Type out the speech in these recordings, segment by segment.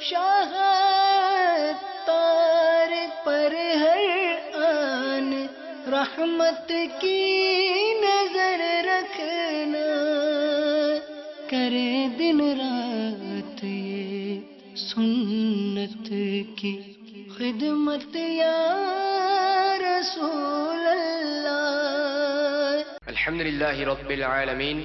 شاہ تار پر ہر آن رحمت کی نظر رکھنا، کرے دن رات یہ سنت کی خدمت یا رسول اللہ۔ الحمد للہ رب العالمین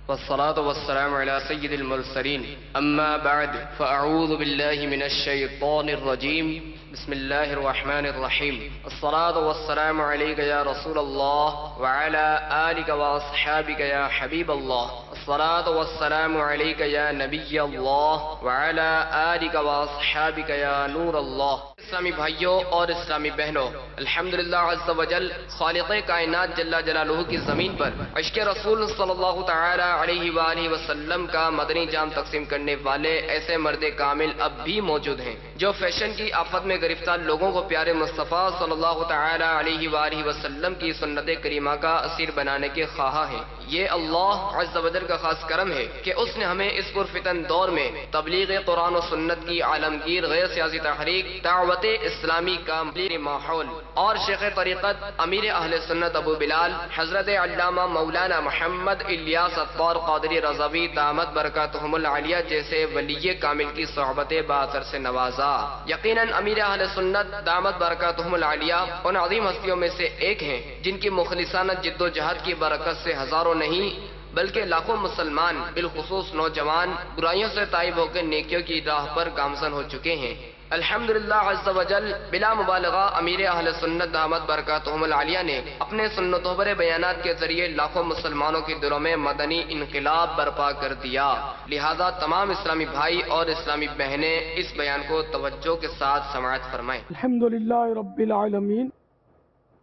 والصلاة والسلام على سید المرسلین، اما بعد فاعوذ باللہ من الشیطان الرجیم، بسم اللہ الرحمن الرحیم۔ الصلاة والسلام علیک یا رسول اللہ وعلى آلک واصحابک یا حبیب اللہ۔ الصلاة والسلام علیک یا نبی اللہ وعلى آلک واصحابک یا نور اللہ۔ اسلامی بھائیوں اور اسلامی بہنوں، الحمدللہ عز و جل خالق کائنات جل جلالہ کی زمین پر عشق رسول صلی اللہ تعالی علیہ وآلہ وسلم کا مدنی جام تقسیم کرنے والے ایسے مرد کامل اب بھی موجود ہیں جو فیشن کی آفت میں گرفتار لوگوں کو پیارے مصطفیٰ صلی اللہ تعالی علیہ وآلہ وسلم کی سنت کریمہ کا اسیر بنانے کے خواہاں ہیں۔ یہ اللہ عز و جل کا خاص کرم ہے کہ اس نے ہمیں اس پرفتن دور میں تبلیغ قرآن و سنت کی عالمگیر غیر سیاسی تحریک، دعوت اسلامی کا ماحول اور شیخ طریقت امیر اہل سنت ابو بلال حضرت علامہ مولانا محمد الیاس اطہار قادری رضوی دامت برکاتہم العالیہ جیسے ولی کامل کی صحبت باثر سے نوازا۔ یقیناً امیر اہل سنت دامت برکاتہم العالیہ ان عظیم ہستیوں میں سے ایک ہیں جن کی مخلصانہ جد و جہد کی برکت سے ہزاروں نہیں بلکہ لاکھوں مسلمان بالخصوص نوجوان برائیوں سے تائب ہو کے نیکیوں کی راہ پر گامزن ہو چکے ہیں۔ الحمدللہ عز و جل بلا مبالغہ امیر اہل سنت دامت برکاتہم العالیہ نے اپنے سنتوں پر بیانات کے ذریعے لاکھوں مسلمانوں کے دلوں میں مدنی انقلاب برپا کر دیا۔ لہذا تمام اسلامی بھائی اور اسلامی بہنیں اس بیان کو توجہ کے ساتھ سماعت فرمائیں۔ الحمدللہ رب العالمین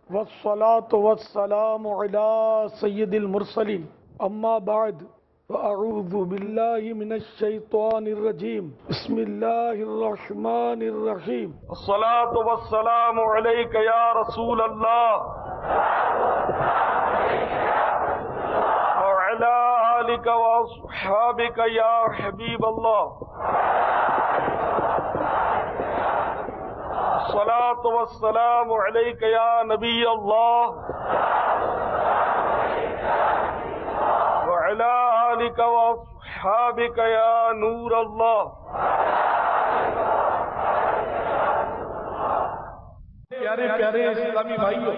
والصلاة والسلام علی سید المرسلین، اما بعد فاعوذ باللہ من الشیطان الرجیم، بسم اللہ الرحمن الرحیم۔ الصلاة والسلام علیک یا رسول اللہ وعلی آلک واصحابک یا حبیب اللہ۔ الصلاة والسلام علیک یا نبی اللہ وعلی آلک واصحابک یا نور اللہ۔ پیارے پیارے اسلامی بھائیوں،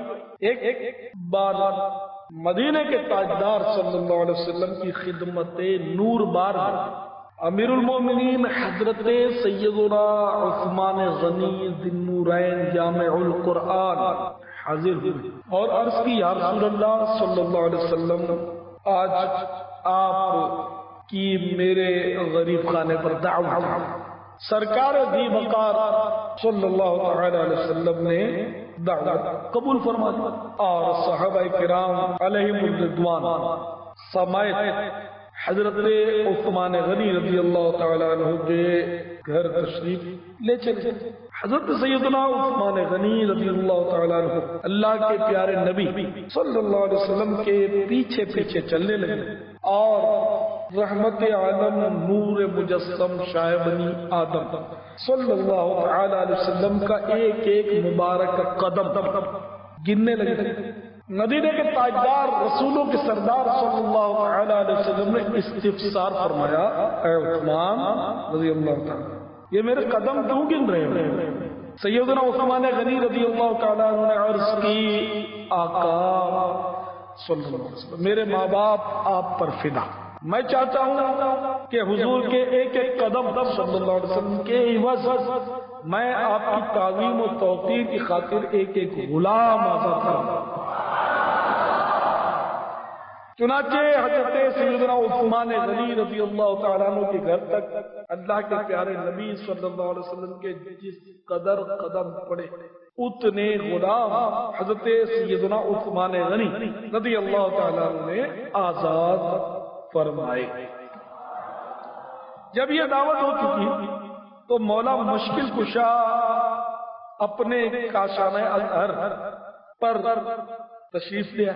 ایک بار مدینے کے تاجدار صلی اللہ علیہ وسلم کی خدمت نور بار امیر المومنین حضرت سیدنا عثمان غنی ذی النورین جامع القرآن حاضر ہوئے اور عرض کی یا رسول اللہ صلی اللہ علیہ وسلم، آج آپ کی میرے غریب خانے پر دعوت ہے۔ سرکار دی وقار صلی اللہ علیہ وسلم نے دعوت قبول فرما دی اور صحابہ کرام علیہم الرضوان سمائے حضرت عثمان غنی رضی اللہ تعالی عنہ کے گھر تشریف لے چلے۔ حضرت سیدنا عثمان غنی رضی اللہ تعالی عنہ اللہ کے پیارے نبی صلی اللہ علیہ وسلم کے پیچھے پیچھے چلنے لگے اور رحمت عالم نور مجسم شاہ بنی آدم صلی اللہ تعالی علیہ وسلم کا ایک ایک مبارک قدم گننے لگے۔ مدینے کے تاجدار رسولوں کے سردار صلی اللہ علیہ وسلم نے استفسار فرمایا، اے عثمان رضی اللہ تعالی، یہ میرے قدم کیوں گن رہے ہیں؟ سیدنا عثمان غنی رضی اللہ تعالیٰ عنہ نے عرض کی، آقا صلی اللہ علیہ وسلم، میرے ماں باپ آپ پر فدا، میں چاہتا ہوں کہ حضور کے ایک ایک قدم صلی اللہ علیہ وسلم کے عوض میں آپ کی تعظیم و توقیر کی خاطر ایک ایک غلام آزاد کروں۔ چنانچہ حضرت سیدنا عثمان غنی رضی اللہ تعالیٰ عنہ کے گھر تک اللہ کے پیارے نبی صلی اللہ علیہ وسلم کے جس قدر قدم پڑے اتنے غلام حضرت سیدنا عثمان غنی رضی اللہ تعالیٰ عنہ نے آزاد فرمائے۔ جب یہ دعوت ہو چکی تو مولا مشکل کشا اپنے کاشانہ ازہر پر تشریف لیا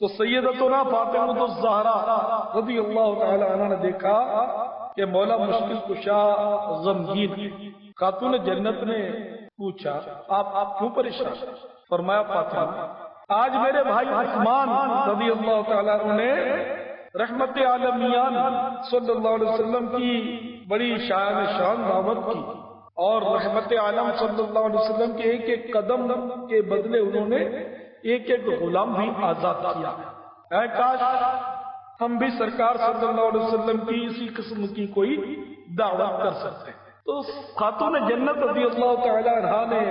تو سیدتنا فاطمہ الزہرا رضی اللہ تعالی عنہ نے دیکھا کہ مولا مشکل کشا غمگین ہے۔ خاتون جنت نے پوچھا آپ کیوں پریشان؟ فرمایا فاطمہ آج میرے بھائی عثمان رضی اللہ تعالیٰ عنہ نے رحمت عالمیان صلی اللہ علیہ وسلم کی بڑی شان دعوت کی، اور رحمت عالم صلی اللہ علیہ وسلم کے ایک ایک قدم کے بدلے انہوں نے ایک ایک غلام بھی آزاد کیا۔ اے کاش ہم بھی سرکار صلی اللہ علیہ وسلم کی اسی قسم کی کوئی دعوت کر سکتے۔ تو خاتون جنت رضی اللہ تعالی عنہ نے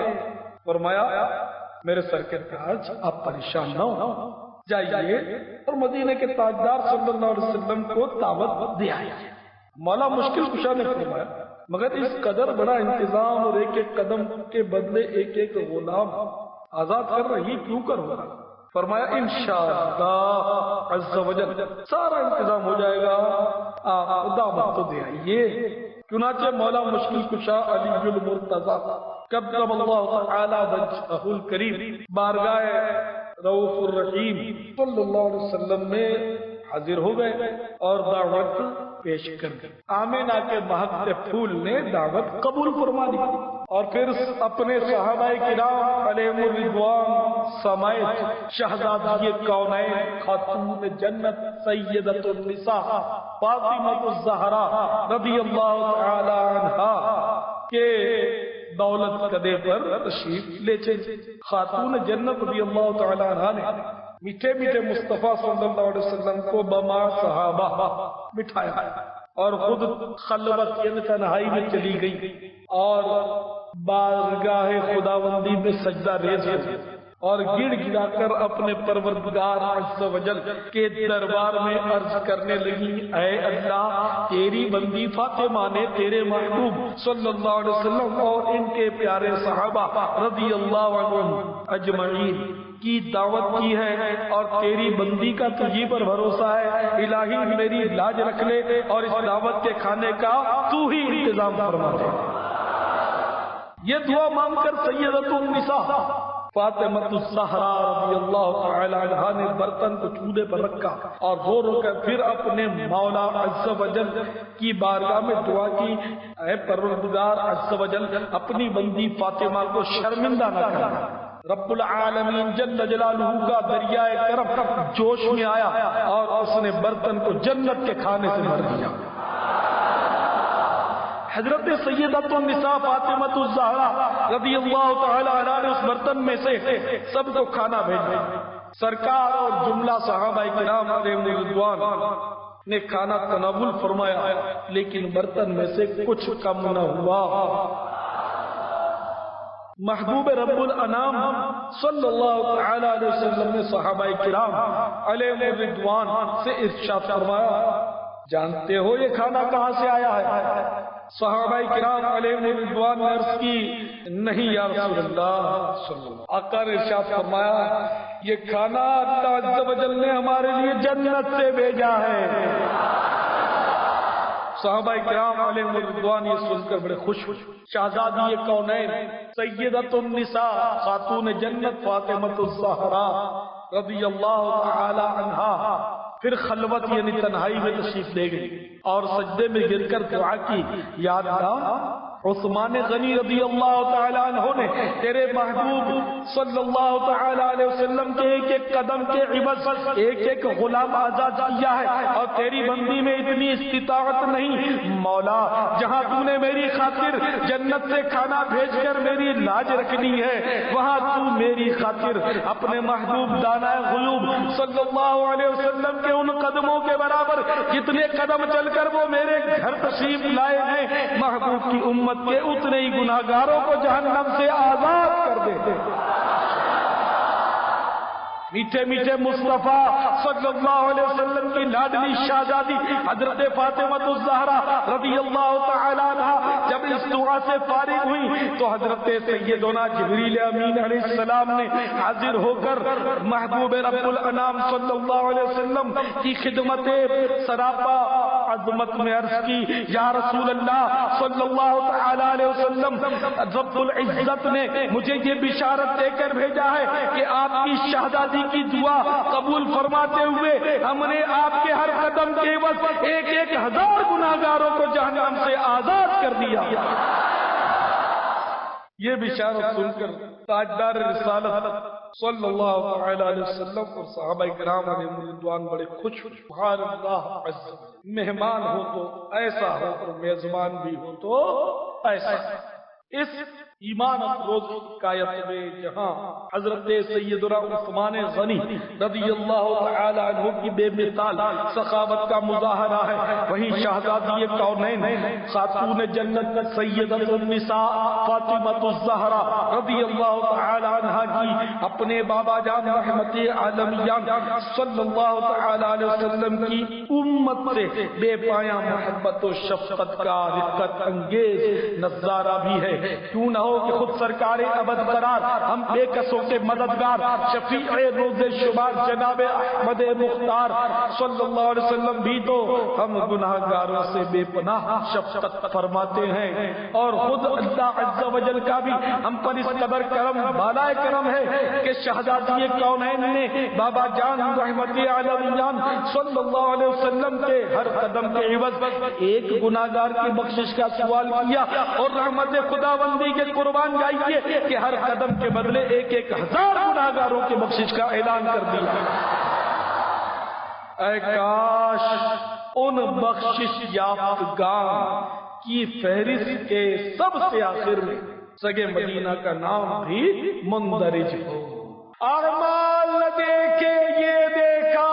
فرمایا میرے سرکار تاج آپ پریشان نہ ہو، جائیے اور مدینے کے تاجدار صلی اللہ علیہ وسلم کو دعوت دے آئیے۔ مولا مشکل کشا نے فرمایا مگر اس قدر بڑا انتظام اور ایک ایک قدم کے بدلے ایک ایک غلام آزاد کر رہی کیوں کروں؟ فرمایا انشاءاللہ عز و جل سارا انتظام ہو جائے گا، آپ دعوت تو دے آئیے۔ چنانچہ مولا مشکل کشا علی المرتضی قدم اللہ تعالی وجہہ الکریم بارگاہ رؤوف الرحیم صلی اللہ علیہ وسلم میں حاضر ہو گئے اور دعوت پیش کر دی۔ آمینہ کے مہکتے پھول نے دعوت قبول فرما لی اور پھر اپنے صحابہ کرام علیہم الرضوان سمیت شہزادی کونین خاتون جنت سیدۃ النساء فاطمہ الزہرا رضی اللہ تعالی عنہا کے دولت قدے پر تشریف لے چلے۔ خاتون جنت رضی اللہ تعالی عنہا نے میٹھے میٹھے مصطفیٰ صلی اللہ علیہ وسلم کو بما صحابہ بٹھایا اور خود خلوت یعنی تنہائی میں چلی گئی اور بارگاہ خداوندی میں سجدہ ریز ہوئی اور گڑ گڑا کر اپنے پروردگار عز و جل کے دربار میں عرض کرنے لگی اے اللہ تیری بندی فاطمہ نے تیرے محبوب صلی اللہ علیہ وسلم اور ان کے پیارے صحابہ رضی اللہ عنہم اجمعین کی دعوت کی ہے اور تیری بندی کا تجھی پر بھروسہ ہے، الہی میری لاج رکھ لے اور اس دعوت کے کھانے کا تو ہی انتظام فرما دے۔ یہ دعا مانگ کر سیدۃ النساء فاطمہ الزہرا رضی اللہ تعالی عنہا نے برتن کو چولہے پر رکھا اور رو رو کر پھر اپنے مولا عز و جل کی بارگاہ میں دعا کی اے پروردگار عز و جل اپنی بندی فاطمہ کو شرمندہ نہ کرنا۔ رب العالمین جل جلالہ کا دریائے کرم جوش میں آیا اور اس نے برتن کو جنت کے کھانے سے بھر دیا۔ حضرت سیدۃ النساء فاطمہ الزہرا رضی اللہ تعالی عنہا نے اس برتن میں سے سب کو کھانا بھیجا۔ سرکار اور جملہ صحابہ کرام علیہم رضوان نے کھانا تناول فرمایا لیکن برتن میں سے کچھ کم نہ ہوا۔ محبوب رب الانام صلی اللہ تعالی علیہ وسلم نے صحابہ کرام علیہم رضوان سے ارشاد فرمایا جانتے ہو یہ کھانا کہاں سے آیا ہے؟ صحابہ کرام علیہم رضوان نے عرض کی نہیں یا رسول اللہ صلی اللہ علیہ وسلم۔ آقا نے ارشاد فرمایا یہ کھانا اللہ عز و جل نے ہمارے لیے جنت سے بھیجا ہے۔ صحابہ کرام علیہم رضوان یہ سن کر بڑے خوش ہوئے۔ شہزادی کونین سیدۃ النساء خاتون جنت فاطمہ الزہرا رضی اللہ تعالی عنہا پھر خلوت یعنی تنہائی میں تشریف لے گئی اور سجدے میں گر کر دعا کی یاد تھا عثمان غنی رضی اللہ تعالی عنہ نے تیرے محبوب صلی اللہ تعالی علیہ وسلم کے ایک ایک قدم کے عوض ایک ایک غلام آزاد کیا ہے اور تیری بندی میں اتنی استطاعت نہیں مولا جہاں تو نے میری خاطر جنت سے کھانا بھیج کر میری لاج رکھنی ہے وہاں تو میری خاطر اپنے محبوب دانا غیوب صلی اللہ علیہ وسلم کے ان قدموں کے برابر جتنے قدم چل کر وہ میرے گھر تشریف لائے ہیں محبوب کی امت کے اتنے ہی گناہگاروں کو جہنم سے آزاد کر دے۔ میٹھے میٹھے مصطفیٰ صلی اللہ علیہ وسلم کی لاڈلی شہزادی حضرت فاطمہ الزہرا رضی اللہ تعالی عنہا جب اس دعا سے فارغ ہوئی تو حضرت سیدنا جبریل امین علیہ السلام نے حاضر ہو کر محبوب رب الانام صلی اللہ علیہ وسلم کی خدمت سراپا عظمت میں عرض کی یا رسول اللہ صلی اللہ تعالی علیہ وسلم، رب العزت نے مجھے یہ بشارت دے کر بھیجا ہے کہ آپ کی شہادتی کی دعا قبول فرماتے ہوئے ہم نے آپ کے ہر قدم کے عوض 1,000 گناہگاروں کو جہنم سے آزاد کر دیا۔ یہ بشارت سن کر تاجدار رسالت صلی اللہ تعالی علیہ وسلم اور صحابہ کرام علیہم رضوان بڑے خوش ہوئے۔ سبحان اللہ عز و جل، مہمان ہو تو ایسا ہو اور میزبان بھی ہو تو ایسا۔ اس ایمان افروز حکایت میں جہاں حضرت سیدنا عثمان غنی رضی اللہ تعالی عنہ کی بے مثال سخاوت کا مظاہرہ ہے، وہیں شہزادی کونین خاتون جنت سیدۃ النساء فاطمہ الزہرا رضی اللہ تعالی عنہا کی اپنے بابا جان رحمت عالمیان صلی اللہ تعالی علیہ وسلم کی امت سے بے پایاں محبت و شفقت کا رقت انگیز نظارہ بھی ہے۔ کیوں نہ ہو کہ خود سرکار ابد قرار ہم بے کسوں کے مددگار شفیع روز شمار جناب احمد مختار صلی اللہ علیہ وسلم بھی تو ہم گناہگاروں سے بے پناہ شفقت فرماتے ہیں، اور خود اللہ عز و جل کا بھی ہم پر اس قدر کرم بالائے کرم ہے کہ شہزادی کونین نے بابا جان رحمت عالمیان صلی اللہ علیہ وسلم کے ہر قدم کے عوض ایک گناہگار کی بخشش کا سوال کیا، اور رحمت خداوندی کے قربان جائیے کہ ہر قدم کے بدلے 1,000 گناہگاروں کی بخشش کا اعلان کر دیا۔ اے کاش ان بخشش یافتگان کی فہرست کے سب سے آخر میں سگے مدینہ کا نام بھی مندرج ہو۔ اعمال نہ دیکھے یہ دیکھا،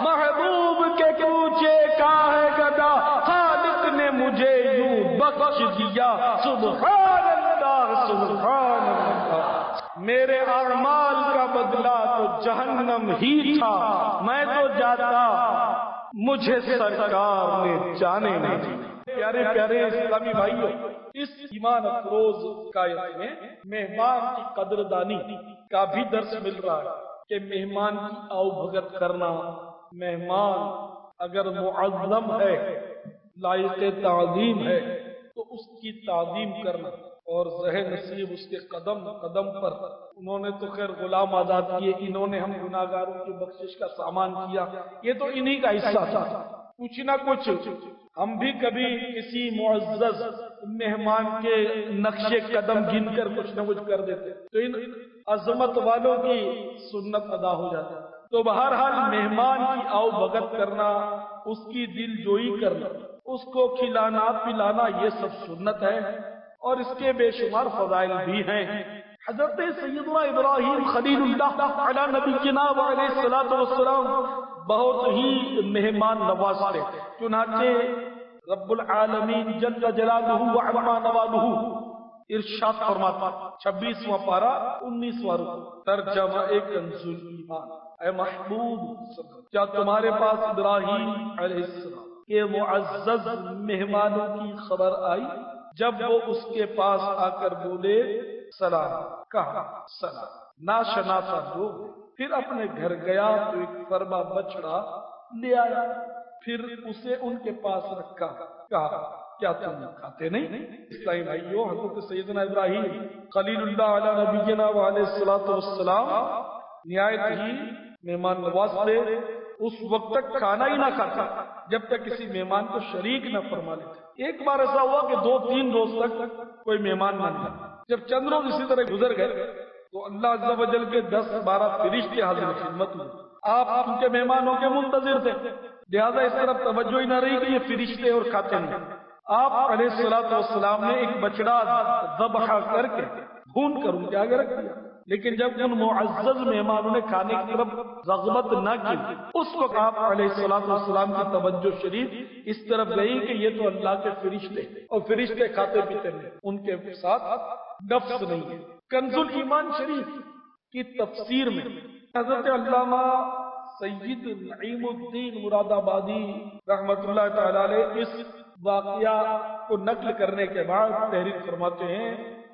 محبوب کے کوچے کا ہے گدا، خالق نے مجھے یوں بخش دیا، سبحان اللہ سبحان اللہ۔ میرے اعمال کا بدلہ تو جہنم ہی تھا، میں تو جاتا مجھے سرکار نے جانے نہیں دی۔ پیارے پیارے اسلامی بھائیوں، اس ایمان افروز حکایت میں مہمان کی قدردانی کا بھی درس مل رہا ہے کہ مہمان کی آؤ بھگت کرنا، مہمان اگر معظم ہے، لائق تعظیم ہے تو اس کی تعظیم کرنا، اور زہ نصیب اس کے قدم قدم پر انہوں نے تو خیر غلام آزاد کیے، انہوں نے ہم گناہگاروں کی بخشش کا سامان کیا، یہ تو انہی کا حصہ تھا۔ کچھ نہ کچھ ہم بھی کبھی کسی معزز مہمان کے نقش قدم گن کر کچھ نہ کچھ کر دیتے تو ان عظمت والوں کی سنت ادا ہو جاتی۔ تو بہرحال مہمان کی آؤ بھگت کرنا، اس کی دل جوئی کرنا، اس کو کھلانا پلانا، یہ سب سنت ہے، اور اس کے بے شمار فضائل بھی ہیں۔ حضرت سیدنا ابراہیم خلیل اللہ علی نبینا علیہ الصلوۃ والسلام بہت ہی مہمان نواز تھے، چنانچہ رب العالمین جل جلالہ وعظم نوالہ ارشاد فرماتا، 26واں پارہ 19واں رکوع، ترجمہ کنز الایمان، اے محبوب کیا تمہارے پاس ابراہیم علیہ السلام کے معزز مہمانوں کی خبر آئی؟ جب وہ اس کے پاس آ کر بولے سلام، کہا سلام، ناشناسا لوگ، پھر اپنے گھر گیا تو ایک فرما بچڑا لے آیا، پھر اسے ان کے پاس رکھا، کہا کیا تم کھاتے نہیں؟ اسلامی بھائیو، حضرت سیدنا ابراہیم خلیل اللہ علی نبینا علیہ الصلوۃ والسلام نہایت ہی مہمان نواز تھے۔ اس وقت تک کھانا ہی نہ کھاتا جب تک کسی مہمان کو شریک نہ فرما لیتے۔ ایک بار ایسا ہوا کہ 2-3 روز تک کوئی مہمان نہ ملا۔ جب چند روز اسی طرح گزر گئے تو اللہ عز و جل کے 10-12 فرشتے حاضر خدمت ہوئے۔ آپ چونکہ مہمانوں کے منتظر تھے، لہذا اس طرف توجہ ہی نہ رہی کہ یہ فرشتے اور کھاتے نہیں۔ آپ علیہ الصلوۃ والسلام نے ایک بچڑا ذبح کر کے بھون کر ان کے آگے رکھ دیا، لیکن جب ان معزز مہمانوں نے کھانے کی طرف رغبت نہ کی، اس وقت آپ علیہ الصلوۃ والسلام کی توجہ شریف اس طرف گئی کہ یہ تو اللہ کے فرشتے، اور فرشتے کھاتے پیتے نہیں، ان کے ساتھ نفس نہیں ہے۔ کنز الایمان شریف کی تفسیر میں حضرت علامہ سید نعیم الدین مراد آبادی رحمت اللہ تعالی علیہ اس واقعہ کو نقل کرنے کے بعد تحریر فرماتے ہیں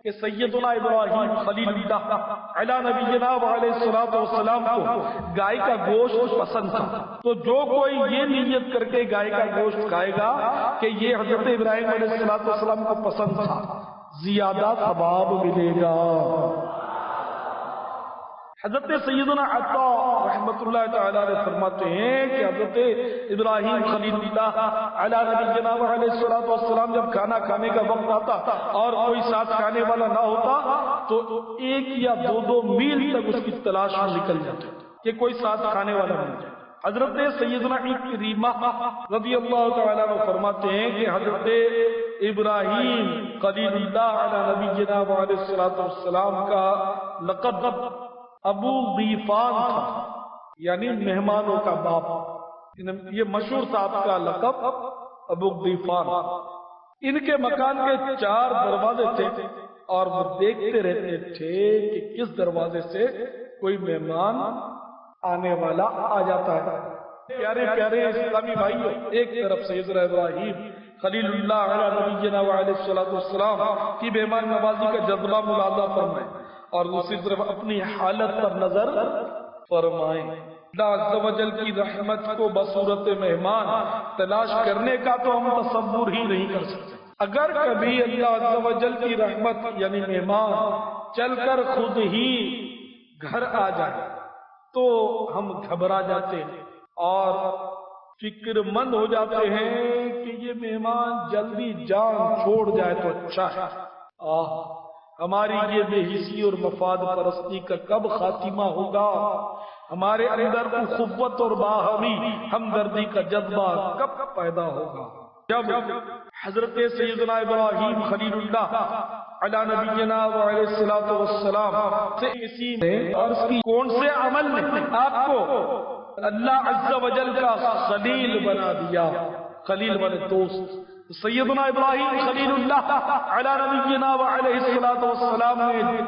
کہ سیدنا ابراہیم خلیل اللہ علی نبینا علیہ السلام کو گائے کا گوشت پسند تھا، تو جو کوئی یہ نیت کر کے گائے کا گوشت کھائے گا کہ یہ حضرت ابراہیم علیہ السلام کو پسند تھا، زیادہ ثواب ملے گا۔ حضرت سیدنا عطا رحمت اللہ تعالی علیہ فرماتے ہیں کہ حضرت ابراہیم خلیل اللہ علی نبینا علیہ السلام جب کھانا کھانے کا وقت آتا اور کوئی ساتھ کھانے والا نہ ہوتا تو 1 یا 2 میل تک اس کی تلاش میں نکل جاتے کہ کوئی ساتھ کھانے والا مل جائے۔ حضرت سیدنا اکرمہ رضی اللہ تعالی عنہ فرماتے ہیں کہ حضرت ابراہیم خلیل اللہ علی نبینا علیہ السلام کا لقب ابو ضیفان تھا، یعنی مہمانوں کا باپ، یہ مشہور صاحب کا لقب ابو ضیفان۔ ان کے مکان کے 4 دروازے تھے اور وہ دیکھتے رہتے تھے کہ کس دروازے سے کوئی مہمان آنے والا آ جاتا ہے۔ پیارے پیارے اسلامی بھائیو، ایک طرف سیدنا ابراہیم خلیل اللہ علیہ نبینا علیہ السلام کی مہمان نوازی کا جذبہ ملاحظہ فرمائیں اور دوسری طرف اپنی حالت پر نظر فرمائیں۔ اللہ عز و جل کی رحمت کو بصورت مہمان تلاش کرنے کا تو ہم تصور ہی نہیں کر سکتے۔ اگر کبھی اللہ عز و جل کی رحمت یعنی مہمان چل کر خود ہی گھر آ جائے تو ہم گھبرا جاتے ہیں اور فکر مند ہو جاتے ہیں کہ یہ مہمان جلدی جان چھوڑ جائے تو اچھا ہے۔ ہماری یہ بے حسی اور مفاد پرستی کا کب خاتمہ ہوگا؟ ہمارے اندر اخوت اور باہمی ہمدردی کا جذبہ کب پیدا ہوگا؟ جب حضرت سیدنا ابراہیم خلیل اللہ علی نبینا علیہ السلام سے کسی نے عرض کی کون سے عمل نے آپ کو اللہ عز و جل کا خلیل بنا دیا؟ خلیل بنے دوست۔ سیدنا ابراہیم خلیل اللہ علی نبینا علیہ السلام نے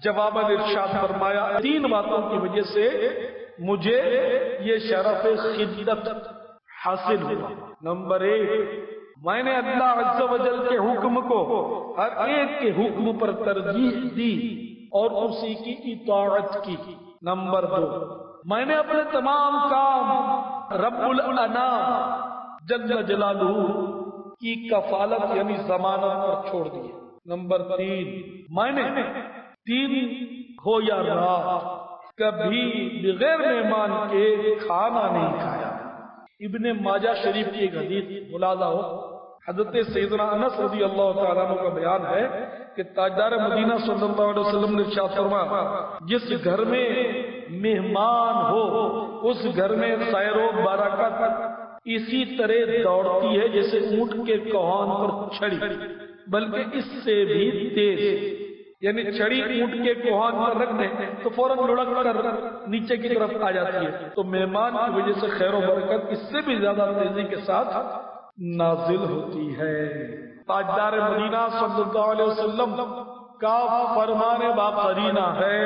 جواب ارشاد فرمایا 3 باتوں کی وجہ سے مجھے یہ شرف خدمت حاصل ہوا۔ نمبر 1، میں نے اللہ عز و جل کے حکم کو ہر ایک کے حکم پر ترجیح دی اور اسی کی اطاعت کی۔ نمبر 2، میں نے اپنے تمام کام رب الانام جل جلالہ کی کفالت یعنی ضمانت پر چھوڑ دیے۔ نمبر 3، میں نے دن ہو یا رات کبھی بغیر مہمان کے کھانا نہیں کھایا۔ ابن ماجہ شریف کی ایک حدیث ملاحظہ ہو، حضرت سیدنا انس رضی اللہ تعالیٰ عنہ کا بیان ہے کہ تاجدار مدینہ صلی اللہ علیہ وسلم نے ارشاد فرمایا جس گھر میں مہمان ہو اس گھر میں خیر و برکت اسی طرح دوڑتی ہے جیسے اونٹ کے کوہان پر چھڑی، بلکہ اس سے بھی تیز، یعنی چھڑی اونٹ کے کوہان پر رکھ دیں تو فوراً لڑک کر نیچے کی طرف آ جاتی ہے، تو مہمان کی وجہ سے خیر و برکت اس سے بھی زیادہ تیزی کے ساتھ نازل ہوتی ہے۔ تاجدار مدینہ صلی اللہ علیہ وسلم کا فرمان باقرینہ ہے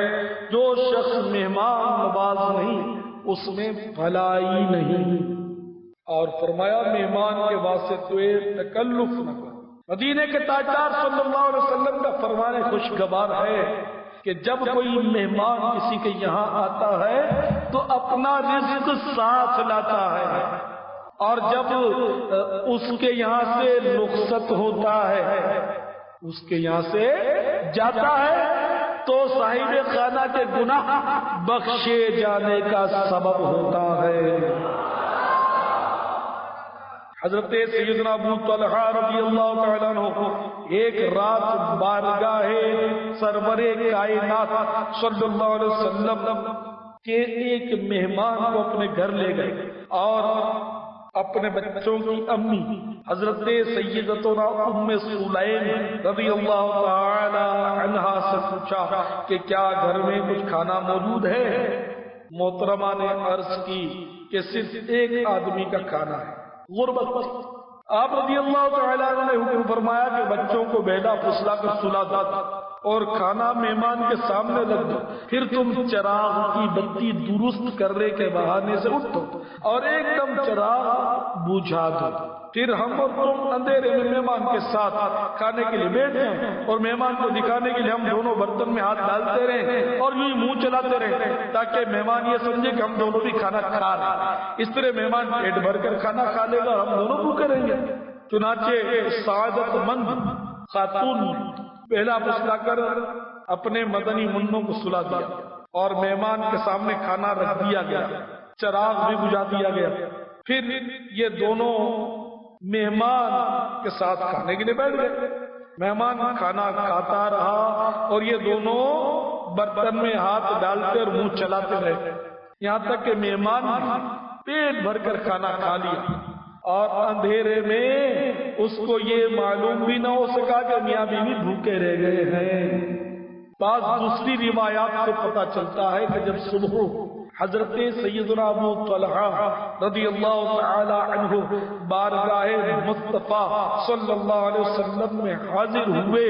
جو شخص مہمان نواز نہیں اس میں بھلائی نہیں، اور فرمایا مہمان کے واسطے تکلف نہ کرو۔ مدینے کے تاجدار صلی اللہ علیہ وسلم کا فرمان خوشگوار ہے کہ جب کوئی مہمان کسی کے یہاں آتا ہے تو اپنا رزق ساتھ لاتا ہے، اور جب اس کے یہاں سے رخصت ہوتا ہے، اس کے یہاں سے جاتا ہے تو صاحب خانہ کے گناہ بخشے جانے کا سبب ہوتا ہے۔ حضرت سیدنا ابو طلحہ رضی اللہ تعالیٰ عنہ ایک رات بارگاہ سرور کائنات صلی اللہ علیہ وسلم کے ایک مہمان کو اپنے گھر لے گئے اور اپنے بچوں کی امی حضرت سیدتنا ام سلیم رضی اللہ تعالی عنہا سے پوچھا کہ کیا گھر میں کچھ کھانا موجود ہے؟ محترمہ نے عرض کی کہ صرف ایک آدمی کا کھانا ہے، غربت۔ آپ رضی اللہ تعالی عنہ نے حکم فرمایا کہ بچوں کو بیٹا پھسلا کر سلا دو اور کھانا مہمان کے سامنے رکھ دو، پھر تم چراغ کی بتی درست کرنے کے بہانے سے اٹھو اور ایک دم چراغ بجھا دو۔ پھر ہم اور تم اندھیرے میں مہمان کے ساتھ کھانے کے لیے بیٹھ جائیں اور مہمان کو دکھانے کے لیے ہم دونوں برتن میں ہاتھ ڈالتے رہیں اور یوں منہ چلاتے رہیں تاکہ مہمان یہ سمجھے کہ ہم دونوں بھی کھانا کھا رہے ہیں۔ اس طرح مہمان پیٹ بھر کر کھانا کھا لے گا اور ہم دونوں بھوکے رہیں گے۔ چنانچہ سعادت مند خاتون پہلا پسلا کر اپنے مدنی منوں کو سلا دیا اور مہمان کے سامنے کھانا رکھ دیا گیا، چراغ بھی بجھا دیا گیا۔ پھر یہ دونوں مہمان کے ساتھ کھانے کے لیے بیٹھ گئے۔ مہمان کھانا کھاتا رہا اور یہ دونوں برتن میں ہاتھ ڈالتے اور منہ چلاتے رہے، یہاں تک کہ مہمان نے پیٹ بھر کر کھانا کھا لیا اور اندھیرے میں اس کو یہ معلوم بھی نہ ہو سکا کہ میاں بیوی بھوکے رہ گئے ہیں۔ بعض دوسری روایات سے پتہ چلتا ہے کہ جب صبح حضرت سیدنا ابو طلحہ رضی اللہ تعالی عنہ بارگاہ مصطفیٰ صلی اللہ علیہ وسلم میں حاضر ہوئے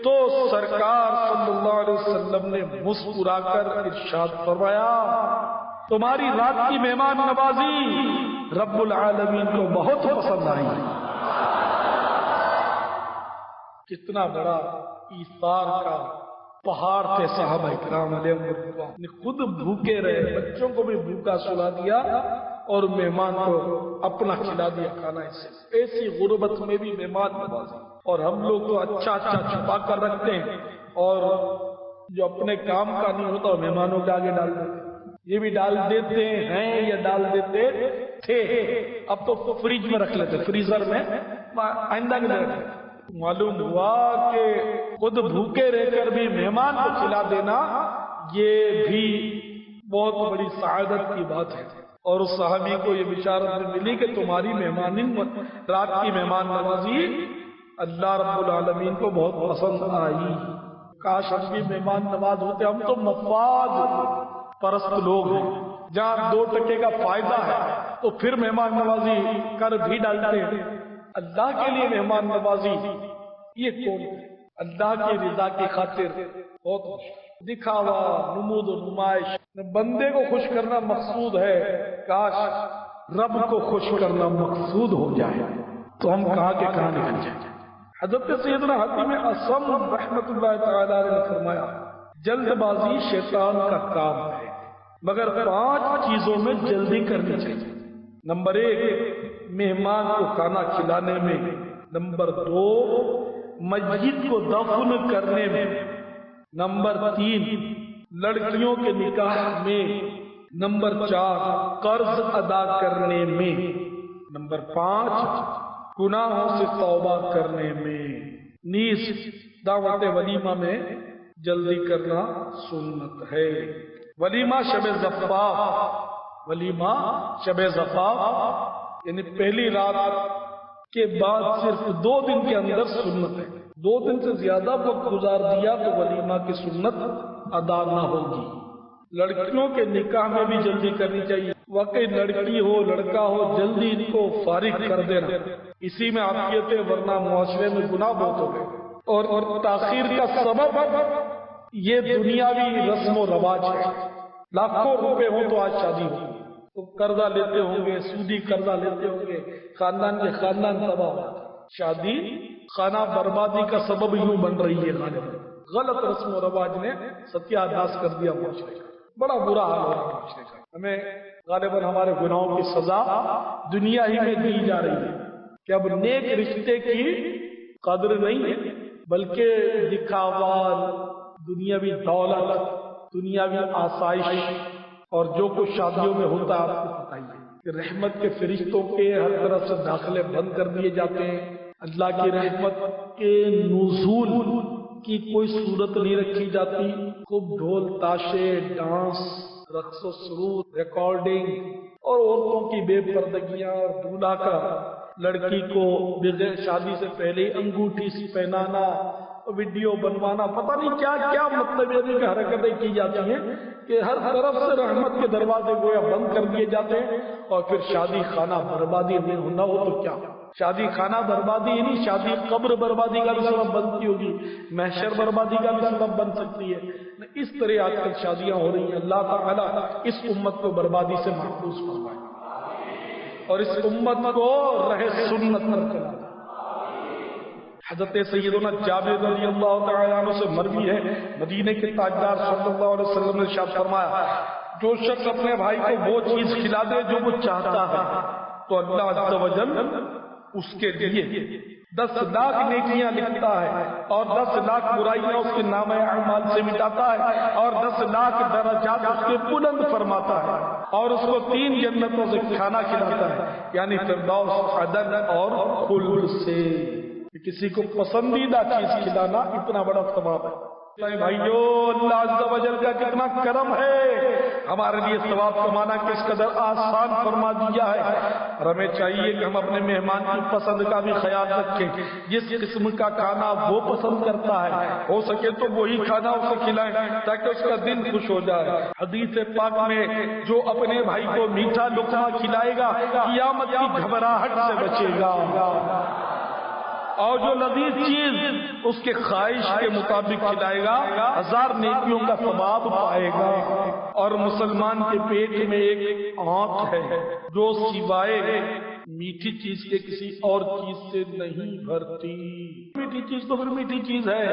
تو سرکار صلی اللہ علیہ وسلم نے مسکرا کر ارشاد فرمایا، تمہاری رات کی مہمان نوازی رب العالمین کو بہت پسند آئی۔ کتنا بڑا ایثار کا پہاڑ تھے صحابہ کرام علیہ الرضوان نے، خود بھوکے رہے، بچوں کو بھی بھوکا سلا دیا اور مہمان کو اپنا کھلا دیا کھانا۔ ایسی غربت میں بھی مہمان نوازی۔ اور ہم لوگ تو اچھا چھپا کر رکھتے ہیں اور جو اپنے کام کا نہیں ہوتا مہمانوں کے آگے ڈال دیتے ہیں۔ یہ بھی ڈال دیتے ہیں یا ڈال دیتے تھے، اب تو فریج میں رکھ لیتے، فریزر میں، آئندہ کے لیے۔ معلوم ہوا کہ خود بھوکے رہ کر بھی مہمان کو کھلا دینا یہ بھی بہت بڑی سعادت کی بات ہے۔ اور اس صحابی کو یہ بشارت ملی کہ تمہاری رات کی مہمان نوازی اللہ رب العالمین کو بہت پسند آئی۔ کاش ہم بھی مہمان نواز ہوتے۔ ہم تو مفاد پرست لوگ ہیں، جہاں 2 ٹکے کا فائدہ ہے تو پھر مہمان نوازی کر بھی ڈالتے ہیں۔ اللہ کے لیے مہمان نوازی یہ کون ہے؟ اللہ کی رضا کی خاطر بہت دکھاوا، نمود و نمائش، بندے کو خوش کرنا مقصود ہے، کاش رب کو خوش کرنا مقصود ہو جائے تو ہم کہاں کے کہاں نکل جائیں۔ حضرت سیدنا حاتم اصم رحمت اللہ تعالی علیہ نے فرمایا، جلد بازی شیطان کا کام ہے، مگر 5 چیزوں میں جلدی کرنی چاہیے۔ نمبر 1 مہمان کو کھانا کھلانے میں، نمبر 2 میت کو دفن کرنے میں، نمبر 3 لڑکیوں کے نکاح میں، نمبر 4 قرض ادا کرنے میں، نمبر 5 گناہوں سے توبہ کرنے میں۔ نیز دعوت ولیمہ میں جلدی کرنا سنت ہے۔ ولیمہ شب زفاف، ولیمہ شب زفاف یعنی پہلی رات کے بعد صرف 2 دن کے اندر سنت ہے۔ 2 دن سے زیادہ وقت گزار دیا تو ولیمہ کی سنت ادا نہ ہوگی۔ لڑکیوں کے نکاح میں بھی جلدی کرنی چاہیے، واقعی لڑکی ہو لڑکا ہو جلدی ان کو فارغ کر دینا، اسی میں عافیت ہے، ورنہ معاشرے میں گناہ بہت ہو گئے۔ اور تاخیر کا سبب یہ دنیاوی رسم و رواج ہے۔ لاکھوں روپے ہوں تو آج شادی ہو، تو قرضہ لیتے ہوں گے، سودی قرضہ لیتے ہوں گے، خاندان کے خاندان تباہ ہو۔ شادی خانہ بربادی کا سبب یوں بن رہی ہے، غلط رسم و رواج نے ستیہ ناش کر دیا معاشرے کا، بڑا برا حال ہو رہا ہے معاشرے کا۔ ہمیں غالباً ہمارے گناہوں کی سزا دنیا ہی میں دی جا رہی ہے کہ اب نیک رشتے کی قدر نہیں ہے، بلکہ دکھاوا، دنیاوی دولت، دنیاوی آسائش اور جو کچھ شادیوں میں ہوتا ہے آپ کو پتہ ہی ہے کہ رحمت کے فرشتوں کے ہر طرف سے داخلے بند کر دیے جاتے ہیں، اللہ کی رحمت کے نزول کی کوئی صورت نہیں رکھی جاتی، خوب ڈھول تاشے، ڈانس، رقص و سرود، ریکارڈنگ اور عورتوں کی بے پردگیاں، اور دولہا کا لڑکی کو بغیر شادی سے پہلے انگوٹھی پہنانا، ویڈیو بنوانا، پتہ نہیں کیا کیا مطلب یہ کہ حرکتیں کی جاتی ہیں کہ ہر طرف سے رحمت کے دروازے گویا بند کر دیے جاتے ہیں۔ اور پھر شادی خانہ بربادی نہ ہو تو کیا، شادی خانہ بربادی ہی نہیں، شادی قبر بربادی کا بھی سبب بنتی ہوگی، محشر بربادی کا بھی سبب بن سکتی ہے۔ اس طرح آج کل شادیاں ہو رہی ہیں۔ اللہ تعالیٰ اس امت کو بربادی سے محفوظ فرمائے۔ اور اس امت کو رہے سنت پر چلا دے۔ حضرت سیدنا جابر رضی اللہ تعالیٰ عنہ سے مروی ہے، مدینے کے تاجدار صلی اللہ علیہ وسلم نے ارشاد فرمایا، جو شخص اپنے بھائی کو وہ چیز کھلا دے جو وہ چاہتا ہے تو اللہ عز و جل اس کے لیے 10 لاکھ نیکیاں لکھتا ہے اور 10 لاکھ برائیاں اس کے نامہ اعمال سے مٹاتا ہے اور 10 لاکھ درجات اس کے بلند فرماتا ہے اور اس کو 3 جنتوں سے کھانا کھلاتا ہے، یعنی فردوس، عدن اور خلد سے۔ کسی کو پسندیدہ چیز کھلانا اتنا بڑا ثواب ہے۔ بھائیو، اللہ عز و جل کا کتنا کرم ہے، ہمارے لیے ثواب کمانا کس قدر آسان فرما دیا ہے، اور ہمیں چاہیے کہ ہم اپنے مہمان کی پسند کا بھی خیال رکھیں۔ جس قسم کا کھانا وہ پسند کرتا ہے ہو سکے تو وہی کھانا اسے کھلائیں تاکہ اس کا دل خوش ہو جائے۔ حدیث پاک میں جو اپنے بھائی کو میٹھا لقمہ کھلائے گا قیامت کی گھبراہٹ سے بچے گا، اور جو لذیذ چیز اس کے خواہش کے مطابق کھلائے گا 1000 نیکیوں کا ثواب پائے گا۔ اور مسلمان کے پیٹ میں ایک آنت ہے جو سوائے میٹھی چیز کے کسی اور چیز سے نہیں بھرتی۔ میٹھی چیز تو پھر میٹھی چیز ہے،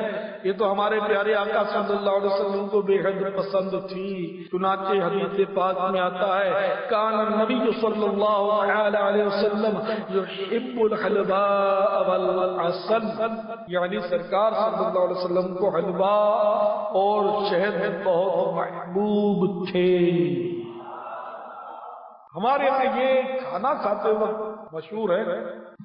یہ تو ہمارے پیارے آقا صلی اللہ علیہ وسلم کو بے حد پسند تھی۔ چنانچہ حدیث پاک میں آتا ہے، کان النبی صلی اللہ علیہ وسلم یحب الحلواء والعسل، یعنی سرکار صلی اللہ علیہ وسلم کو حلوا اور شہد بہت محبوب تھے۔ ہمارے یہاں یہ کھانا کھاتے وقت مشہور ہے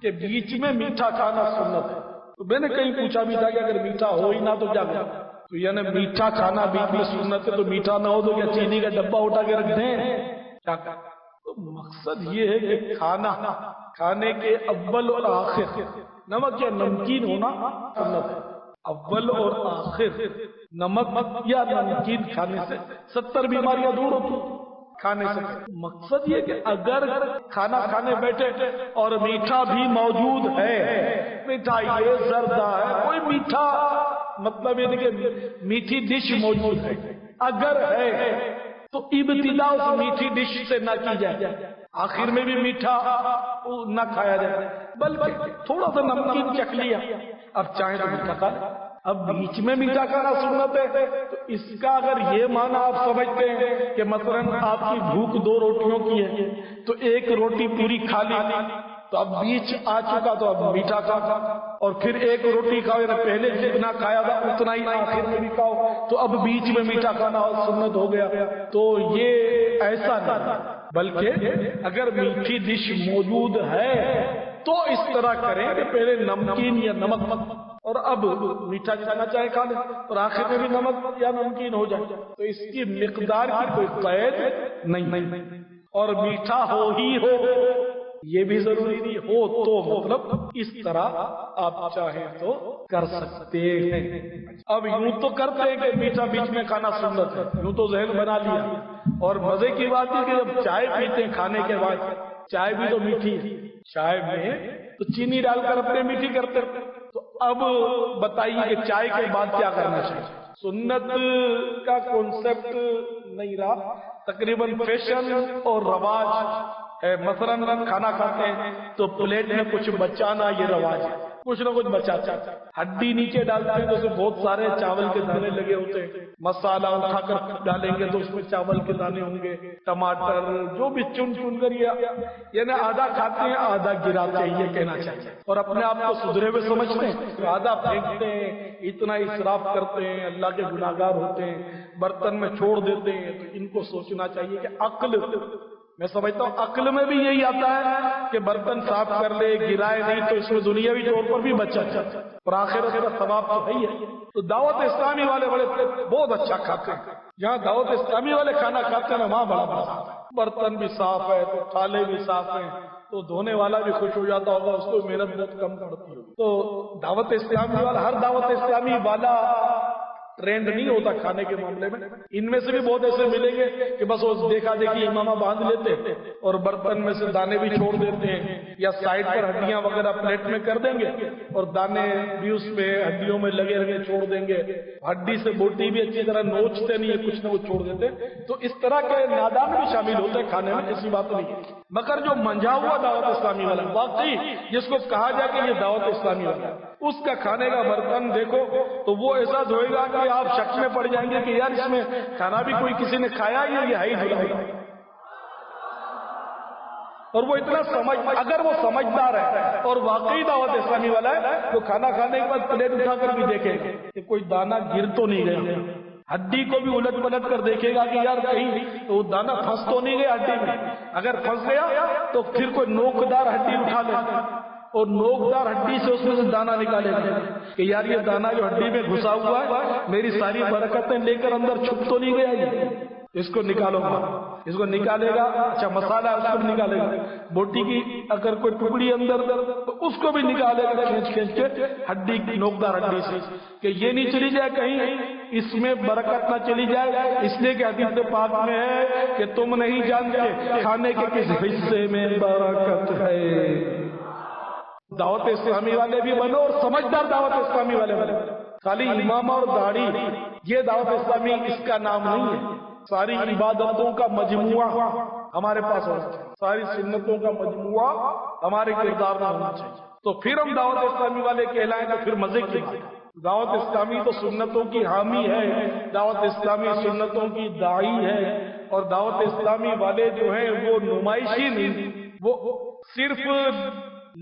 کہ بیچ میں میٹھا کھانا سنت ہے۔ تو میں نے کہیں پوچھا بھی تھا کہ اگر میٹھا ہو ہی نہ تو کیا کریں، تو یعنی میٹھا کھانا بیچ میں سنت ہے، تو میٹھا نہ ہو تو کیا چینی کا ڈبہ اٹھا کے رکھ دیں کیا کریں؟ تو مقصد یہ ہے کہ کھانے کے اول اور آخر نمک یا نمکین ہونا سنت ہے۔ اول اور آخر نمک یا نمکین کھانے سے 70 بیماریاں دور ہوتی ہیں کھانے سے۔ مقصد یہ کہ اگر کھانا کھانے بیٹھے اور میٹھا بھی موجود ہے، مٹھائی ہے، زردہ ہے، کوئی میٹھا مطلب یہ کہ میٹھی ڈش موجود ہے، اگر ہے تو ابتدا اس میٹھی ڈش سے نہ کی جائے، آخر میں بھی میٹھا نہ کھایا جائے، بلکہ تھوڑا سا نمکین چکھ لیا، اب چاہیں تو میٹھا کھا لیں۔ اب بیچ میں میٹھا کھانا سنت ہے، تو اس کا اگر یہ معنی آپ سمجھتے ہیں کہ مثلاً آپ کی بھوک 2 روٹیوں کی ہے تو 1 روٹی پوری کھا لی، تو اب بیچ آ چکا تو اب میٹھا کھا، اور پھر 1 روٹی کھاؤ، یا پہلے جتنا کھایا تھا اتنا ہی آخر میں بھی کھاؤ، تو اب بیچ میں میٹھا کھانا سنت ہو گیا۔ تو یہ ایسا نہیں، بلکہ اگر میٹھی ڈش موجود ہے تو اس طرح کریں کہ پہلے نمکین یا نمک اور اب میٹھا کھانا چاہے کھا لیں، اور آخر میں بھی نمک یا نمکین ہو جائے، تو اس کی مقدار کی کوئی قید نہیں، اور میٹھا ہو ہی ہو یہ بھی ضروری نہیں، ہو تو مطلب اس طرح آپ چاہیں تو کر سکتے ہیں۔ اب یوں تو کرتے ہیں کہ میٹھا بیچ میں کھانا سنت ہے، یوں تو ذہن بنا لیا، اور مزے کی بات ہے کہ جب چائے پیتے ہیں کھانے کے بعد، چائے بھی تو میٹھی ہے، چائے میں تو چینی ڈال کر اپنے میٹھی کرتے ہیں، تو اب بتائیے کہ چائے کے بعد کیا کرنا چاہیے؟ سنت کا کانسیپٹ نہیں رہا، تقریباً فیشن اور رواج ہے۔ مثلاً کھانا کھاتے ہیں تو پلیٹ میں کچھ بچانا یہ رواج ہے، کچھ نہ کچھ بچاتا ہے، ہڈی نیچے ڈالتے ہیں تو اس میں بہت سارے چاول کے دانے لگے ہوتے ہیں، مسالہ اٹھا کر ڈالیں گے تو اس میں چاول کے دانے ہوں گے، ٹماٹر جو بھی چن چن کر، یعنی آدھا کھاتے ہیں آدھا گراتے ہیں، یہ کہنا چاہیے، اور اپنے آپ کو سدھرے ہوئے سمجھتے ہیں، آدھا پھینکتے ہیں، اتنا اسراف کرتے ہیں، اللہ کے گناہگار ہوتے ہیں، برتن میں چھوڑ دیتے ہیں۔ تو ان کو سوچنا چاہیے کہ عقل، میں سمجھتا ہوں عقل میں بھی یہی آتا ہے کہ برتن صاف کر لے، گرائے نہیں، تو اس میں دنیاوی طور پر بھی بچا اور آخرت کا ثواب تو ہے ہی ہے۔ تو دعوت اسلامی والے بہت اچھا کھاتے ہیں، جہاں دعوت اسلامی والے کھانا کھاتے ہیں وہاں بڑا بڑا برتن بھی صاف ہے، تو تھالے بھی صاف ہیں، تو دھونے والا بھی خوش ہو جاتا ہوگا، اس کو محنت بہت کم پڑتی ہوگی۔ تو دعوت اسلامی والا، ہر دعوت اسلامی والا ٹرینڈ نہیں ہوتا کھانے کے معاملے میں، ان میں سے بھی بہت ایسے ملیں گے کہ بس وہ دیکھا دیکھی امامہ باندھ لیتے اور برتن میں سے دانے بھی چھوڑ دیتے ہیں، یا سائڈ پر ہڈیاں وغیرہ پلیٹ میں کر دیں گے اور دانے بھی اس میں ہڈیوں میں لگے رہے چھوڑ دیں گے. ہڈی سے بوٹی بھی اچھی طرح نوچتے نہیں ہے, کچھ نہ کچھ چھوڑ دیتے. تو اس طرح کے نادان بھی شامل ہوتے ہیں کھانے میں, ایسی بات نہیں ہے. مگر جو منجا ہوا دعوت اسلامی والا واقعی جس کو کہا جائے کہ یہ دعوت اسلامی والا, اس کا کھانے کا برتن دیکھو تو وہ ایسا دھوئے گا کہ آپ شک میں پڑ جائیں گے کہ یار اس میں کھانا بھی کوئی کسی نے کھایا یا یہ ہے ہی دھلا. اور وہ اتنا اگر وہ سمجھدار ہے اور واقعی دعوت اسلامی والا ہے تو کھانا کھانے کے بعد پلیٹ اٹھا کر بھی دیکھے گا کہ کوئی دانا گر تو نہیں گیا. ہڈی کو بھی الٹ پلٹ کر دیکھے گا کہ یار کہیں وہ دانا پھنس تو نہیں گیا ہڈی میں. اگر پھنس گیا تو پھر کوئی نوکدار ہڈی اٹھا لے اور نوکدار ہڈی سے اس میں سے دانا نکالے گا کہ یار یہ دانا جو ہڈی میں گھسا ہوا ہے میری ساری برکتیں لے کر اندر چھپ تو نہیں گیا, اس کو نکالو گا. اس کو نکالے گا, اچھا مسالہ ہے اس کو بھی نکالے گا. بوٹی کی اگر کوئی ٹکڑی اندر تو اس کو بھی نکالے گا کھینچ کے ہڈی کی نوکدار ہڈی سے کہ یہ نہیں چلی جائے کہیں اس میں برکت نہ چلی جائے. اس لیے کہ حدیث پاک میں ہے کہ تم نہیں جانتے کھانے کے کس حصے میں برکت ہے. دعوت اسلامی والے بھی بنو اور سمجھدار دعوت اسلامی والے بنو. خالی امام اور داڑھی یہ دعوت اسلامی اس کا نام نہیں ہے. ساری عبادتوں کا مجموعہ ہمارے پاس ہونا چاہیے, ساری سنتوں کا مجموعہ ہمارے کردار میں ہونا چاہیے. تو پھر ہم دعوت اسلامی والے کہلائیں تو پھر مزے کی بات. دعوت اسلامی تو سنتوں کی حامی ہے, دعوت اسلامی سنتوں کی داعی ہے. اور دعوت اسلامی والے جو ہیں وہ نمائشی نہیں, وہ صرف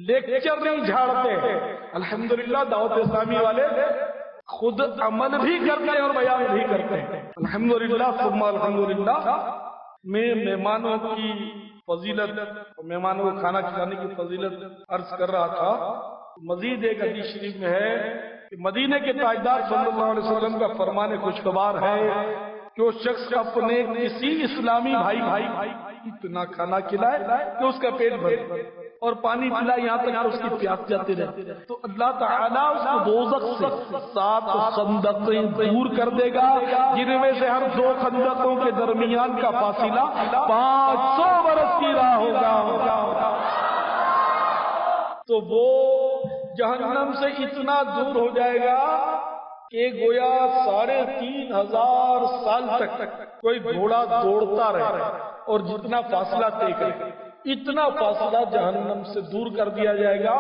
لیکچر نہیں جھاڑتے. الحمدللہ دعوت اسلامی والے خود عمل بھی کرتے ہیں اور بیان بھی کرتے ہیں. الحمدللہ ثم الحمدللہ. میں مہمانوں کی فضیلت, مہمانوں کو کھانا کھلانے کی فضیلت عرض کر رہا تھا. مزید ایک حدیث شریف میں ہے کہ مدینے کے تاجدار صلی اللہ علیہ وسلم کا فرمان خوشگوار ہے کہ وہ شخص اپنے کسی اسلامی بھائی اتنا کھانا کھلائے کہ اس کا پیٹ بھرے اور پانی پلائے یہاں تک اس کی پیاس جاتی رہے تو اللہ تعالیٰ اس کو دوزخ سے 7 خندقیں دور کر دے گا, جن میں سے ہر 2 خندقوں کے درمیان کا فاصلہ 500 برس کی راہ ہوگا. تو وہ جہنم سے اتنا دور ہو جائے گا کہ گویا 3500 سال تک کوئی گھوڑا دوڑتا رہے اور جتنا فاصلہ طے کرے اتنا فاصلہ جہنم سے دور کر دیا جائے گا.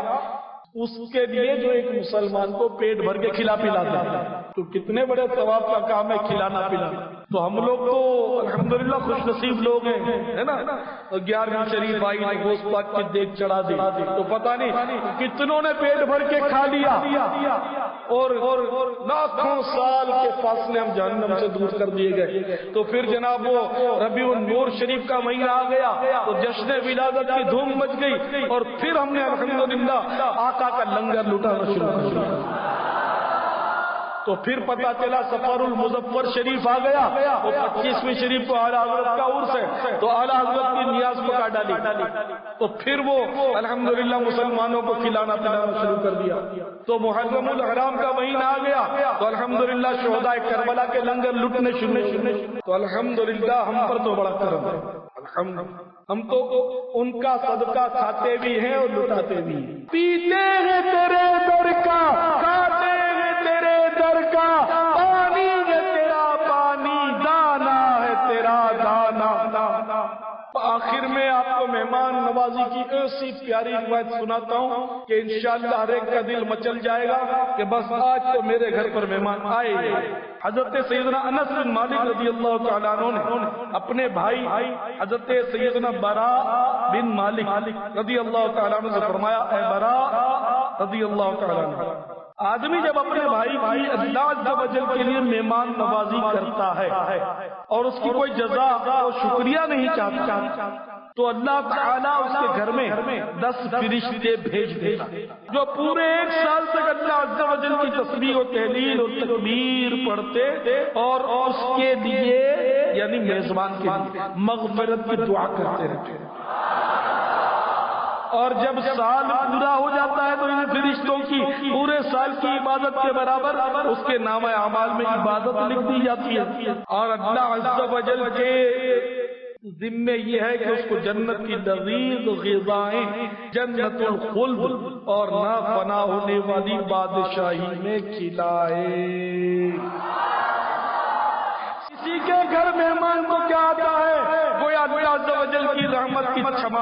اس کے لیے جو ایک مسلمان کو پیٹ بھر کے کھلا پلا دے تو کتنے بڑے ثواب کا کام ہے کھلانا پلانا. تو ہم لوگ تو الحمدللہ خوش نصیب لوگ ہیں, ہے نا. 11ویں شریف آئی نے گوشت پاک کی دیگ چڑھا دی تو پتہ نہیں کتنوں نے پیٹ بھر کے کھا لیا اور لاکھوں سال کے فاصلے ہم جہنم سے دور کر دیے گئے. تو پھر جناب وہ ربیع النور شریف کا مہینہ آ گیا تو جشن ولادت کی دھوم مچ گئی اور پھر ہم نے الحمدللہ آقا کا لنگر لٹانا شروع کر دیا. تو پھر پتہ چلا سفر المظفر شریف آ گیا, وہ 25ویں شریف کو اعلیٰ حضرت کا عرس ہے تو اعلیٰ حضرت کی نیاز پکا ڈالی. تو پھر وہ الحمدللہ مسلمانوں کو کھلانا پلانا شروع کر دیا. تو محرم الحرام کا مہینہ آ گیا تو الحمدللہ شہداء کربلا کے لنگر لٹنے شروع. تو الحمدللہ ہم پر تو بڑا کرم ہے. ہم تو ان کا صدقہ کھاتے بھی ہیں اور لٹاتے بھی ہیں. پیتے ہیں تیرے در کا, کھاتے ہیں تیرے در کا, پانی ہے تیرا پانی, دانا ہے تیرا دانا. آخر میں آپ کو مہمان نوازی کی ایسی پیاری روایت سناتا ہوں کہ انشاءاللہ ہر ایک کا دل مچل جائے گا کہ بس آج تو میرے گھر پر مہمان آئے. حضرت سیدنا انس بن مالک رضی اللہ تعالیٰ عنہ نے اپنے بھائی حضرت سیدنا براء بن مالک رضی اللہ تعالیٰ عنہ سے فرمایا, اے براء رضی اللہ تعالیٰ عنہ, آدمی جب اپنے بھائی کی اللہ عز و جل کے لیے مہمان نوازی کرتا ہے اور اس کی کوئی جزا اور شکریہ نہیں چاہتا تو اللہ تعالیٰ اس کے گھر میں 10 فرشتے بھیج دیتا جو پورے 1 سال تک اللہ عز و جل کی تسبیح و تحلیل اور تکبیر پڑھتے اور اس کے لیے یعنی میزبان کے لیے مغفرت کی دعا کرتے رہتے. اور جب سال پورا ہو جاتا ہے تو ان فرشتوں کی پورے سال کی عبادت کے برابر اس کے نامہ اعمال میں عبادت لکھ دی جاتی ہے. اور اللہ عز و جل کے ذمے یہ ہے کہ اس کو جنت کی لذیذ غذائیں، جنت الخلد اور نہ فنا ہونے والی بادشاہی میں کھلائے۔ کسی کے گھر مہمان کو کیا آتا ہے؟ گویا اللہ عز و جل کی رحمت کی چھم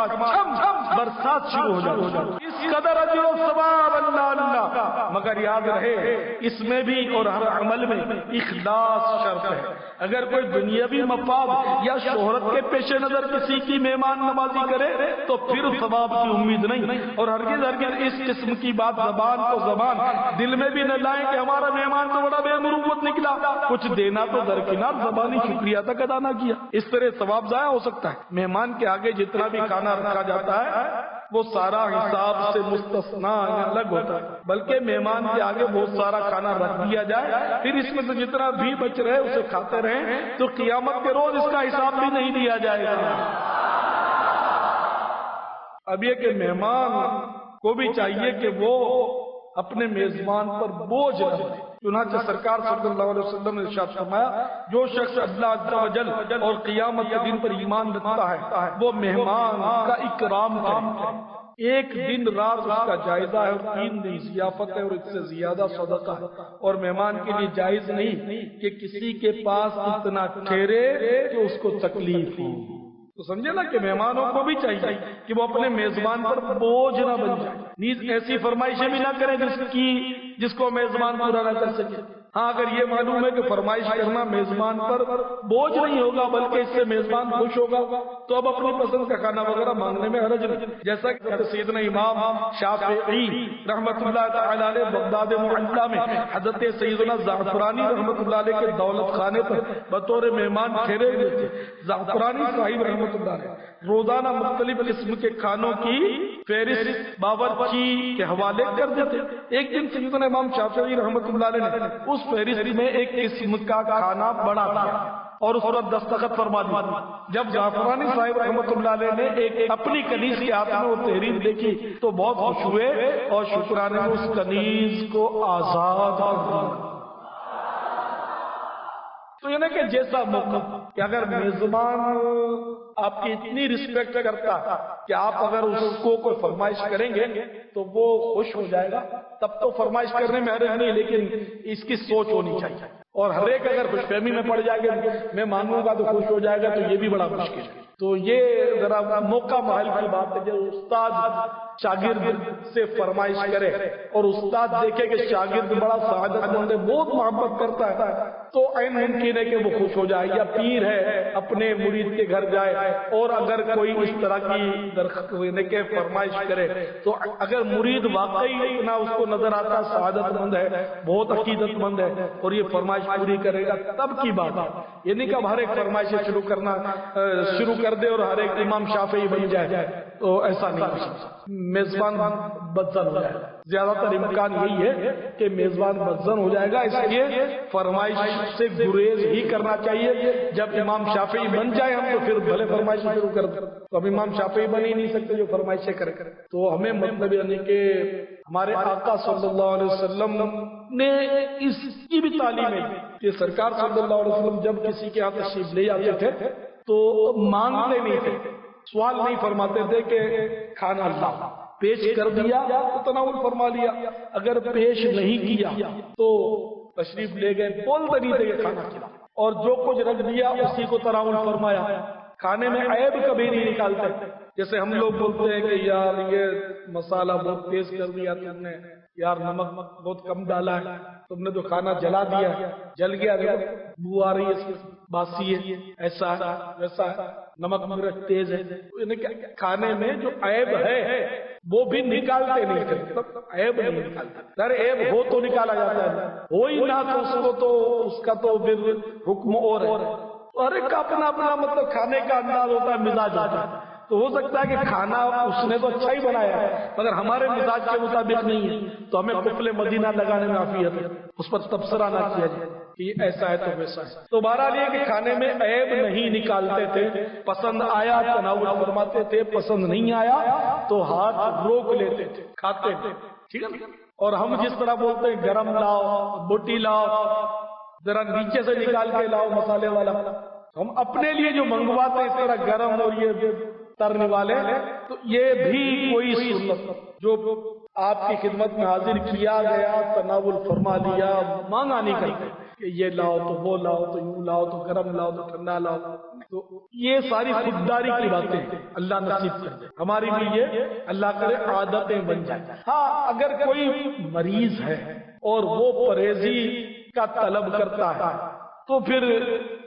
برسات شروع ہو جاتی، اس قدر اجر و ثواب اللہ۔ مگر یاد رہے اس میں بھی اور ہر عمل میں اخلاص شرط ہے۔ اگر کوئی دنیاوی مفاد یا شہرت کے پیش نظر کسی کی مہمان نوازی کرے تو پھر ثواب کی امید نہیں، اور ہرگز اس قسم کی بات زبان کو زبان دل میں بھی نہ لائیں کہ ہمارا مہمان تو بڑا بے مروت نکلا، کچھ دینا تو درکنار، زبانی شکریہ تک ادا نہ کیا، اس طرح ثواب ضائع ہو سکتا ہے۔ مہمان کے آگے جتنا بھی کھانا رکھا جاتا ہے وہ سارا حساب سے مستثنا الگ ہوتا ہے، بلکہ مہمان کے آگے بہت سارا کھانا رکھ دیا جائے، پھر اس میں سے جتنا بھی بچ رہے اسے کھاتے رہیں تو قیامت کے روز اس کا حساب بھی نہیں دیا جائے گا۔ اب یہ کہ مہمان کو بھی چاہیے کہ وہ اپنے میزبان پر بوجھ نہ بنے۔ چنانچہ سرکار صلی اللہ علیہ وسلم نے ارشاد فرمایا، جو شخص اللہ عز و جل اور قیامت کے دن پر ایمان رکھتا ہے وہ مہمان کا اکرام کرے۔ ایک دن رات اس کا جائزہ ہے اور 3 دن ضیافت ہے اور اس سے زیادہ صدقہ ہے، اور مہمان کے لیے جائز نہیں کہ کسی کے پاس اتنا ٹھہرے کہ اس کو تکلیف ہو۔ تو سمجھے نا کہ مہمانوں کو بھی چاہیے کہ وہ اپنے میزبان پر بوجھ نہ بن جائے، نیز ایسی فرمائشیں بھی نہ کریں جس کو میزبان پورا نہ کر سکے۔ ہاں اگر یہ معلوم ہے کہ فرمائش کرنا میزبان پر بوجھ نہیں ہوگا بلکہ اس سے میزبان خوش ہوگا تو اب اپنی پسند کا کھانا وغیرہ مانگنے میں حرج نہیں، جیسا کہ سیدنا امام شافعی رحمت اللہ تعالی علیہ بغداد معلیٰ میں حضرت سیدنا زعفرانی رحمت اللہ علیہ کے دولت خانے پر بطور مہمان ٹھہرے ہوئے تھے۔ زعفرانی صاحب رحمت اللہ علیہ روزانہ مختلف قسم کے کھانوں کی فہرست باورچی کے حوالے کر دیتے۔ ایک دن سیدنا امام شافعی رحمت اللہ علیہ نے اس فہرست میں ایک قسم کا کھانا بڑا دیا اور اس پر دستخط فرما دی۔ جب زعفرانی صاحب رحمت اللہ علیہ نے ایک اپنی کنیز کے ہاتھ میں وہ تحریر دیکھی تو بہت خوش ہوئے اور شکرانے میں اس کنیز کو آزاد کر دیا۔ تو یعنی کہ جیسا موقع کہ اگر میزبان آپ کی اتنی رسپیکٹ کرتا کہ آپ اگر اس کو کوئی فرمائش کریں گے تو وہ خوش ہو جائے گا، تب تو فرمائش کرنے میں حرج نہیں، لیکن اس کی سوچ ہونی چاہیے۔ اور ہر ایک اگر خوش فہمی میں پڑ جائے گا میں مانوں گا تو خوش ہو جائے گا تو یہ بھی بڑا مشکل ہے۔ تو یہ ذرا موقع محل کی بات ہے، جو استاد شاگرد سے فرمائش کرے اور استاد دیکھے کہ شاگرد بڑا سعادت مند ہے، بہت محبت کرتا ہے، تو عین ممکن ہے کہ وہ خوش ہو جائے۔ یا پیر ہے اپنے مرید کے گھر جائے اور اگر کوئی اس طرح کی درخواست کے فرمائش کرے تو اگر مرید واقعی اتنا اس کو نظر آتا سعادت مند ہے، بہت عقیدت مند ہے اور یہ فرمائش پوری کرے گا تب کی بات ہے۔ یہ نہیں کہ اب ہر ایک فرمائش شروع کر دے اور ہر ایک امام شافعی بن جائے، تو ایسا نہیں ہو سکتا۔ میزبان بدزن ہو جائے گا، زیادہ تر امکان یہی ہے کہ میزبان بدزن ہو جائے گا، اس لیے فرمائش سے گریز ہی کرنا چاہیے۔ جب امام شافعی بن جائے ہم تو پھر بھلے فرمائش شروع کر دیں، تو اب امام شافعی بن ہی نہیں سکتے جو فرمائشیں کرے۔ تو ہمیں مطلب یعنی کہ ہمارے آقا صلی اللہ علیہ وسلم نے اس کی بھی تعلیم ہے کہ سرکار صلی اللہ علیہ وسلم جب کسی کے ہاں تشریف لے جاتے تھے تو مانگتے نہیں تھے، سوال نہیں فرماتے تھے کہ کھانا اللہ پیش کر دیا تو تناول فرما لیا، اگر پیش نہیں کیا تو تشریف لے گئے، بولتے نہیں تھے کہ کھانا کھلا، اور جو کچھ رکھ دیا اسی کو تناول فرمایا۔ کھانے میں عیب کبھی نہیں نکالتے، جیسے ہم لوگ بولتے ہیں کہ یار یہ مسالہ بہت تیز کر دیا تم نے، یار نمک بہت کم ڈالا ہے، تم نے تو کھانا جلا دیا، جل گیا، بو آ رہی ہے، باسی ہے، ایسا ہے ویسا ہے، نمک مرچ تیز ہے۔ یعنی کہ کھانے میں جو عیب ہے وہ بھی نکالتے نہیں تھے، عیب نہیں نکالتے، سر عیب ہو تو نکالا جاتا ہے، ہو ہی نہ تو اس کو تو اس کا تو پھر حکم اور ہے۔ ہر ایک کا اپنا اپنا مطلب کھانے کا انداز ہوتا ہے، مزاج ہوتا ہے، تو ہو سکتا ہے کہ کھانا اس نے تو اچھا ہی بنایا ہے مگر ہمارے مزاج کے مطابق نہیں ہے، تو ہمیں قفل مدینہ لگانے میں عافیت ہے، اس پر تبصرہ نہ کیا جائے کہ یہ ایسا ہے تو ویسا ہے۔ تو بہرحال یہ کہ کھانے میں عیب نہیں نکالتے تھے، پسند آیا تناول فرماتے تھے، پسند نہیں آیا تو ہاتھ روک لیتے تھے، کھاتے تھے، ٹھیک ہے۔ اور ہم جس طرح بولتے ہیں گرم لاؤ، بوٹی لاؤ، ذرا نیچے سے نکال کے لاؤ مسالے والا، ہم اپنے لیے جو منگواتے ہیں اس طرح گرم اور یہ ترنے والے، تو یہ بھی کوئی سنت جو آپ کی خدمت میں حاضر کیا گیا، تناول فرما لیا، مانگا نہیں کرتے کہ یہ لاؤ تو وہ لاؤ، تو یوں لاؤ تو گرم لاؤ تو ٹھنڈا لاؤ، تو یہ ساری خودداری کی باتیں اللہ نصیب کر دے ہماری بھی، یہ اللہ کرے عادتیں بن جائیں۔ ہاں اگر کوئی مریض ہے اور وہ پرہیزی کا طلب کرتا ہے تو پھر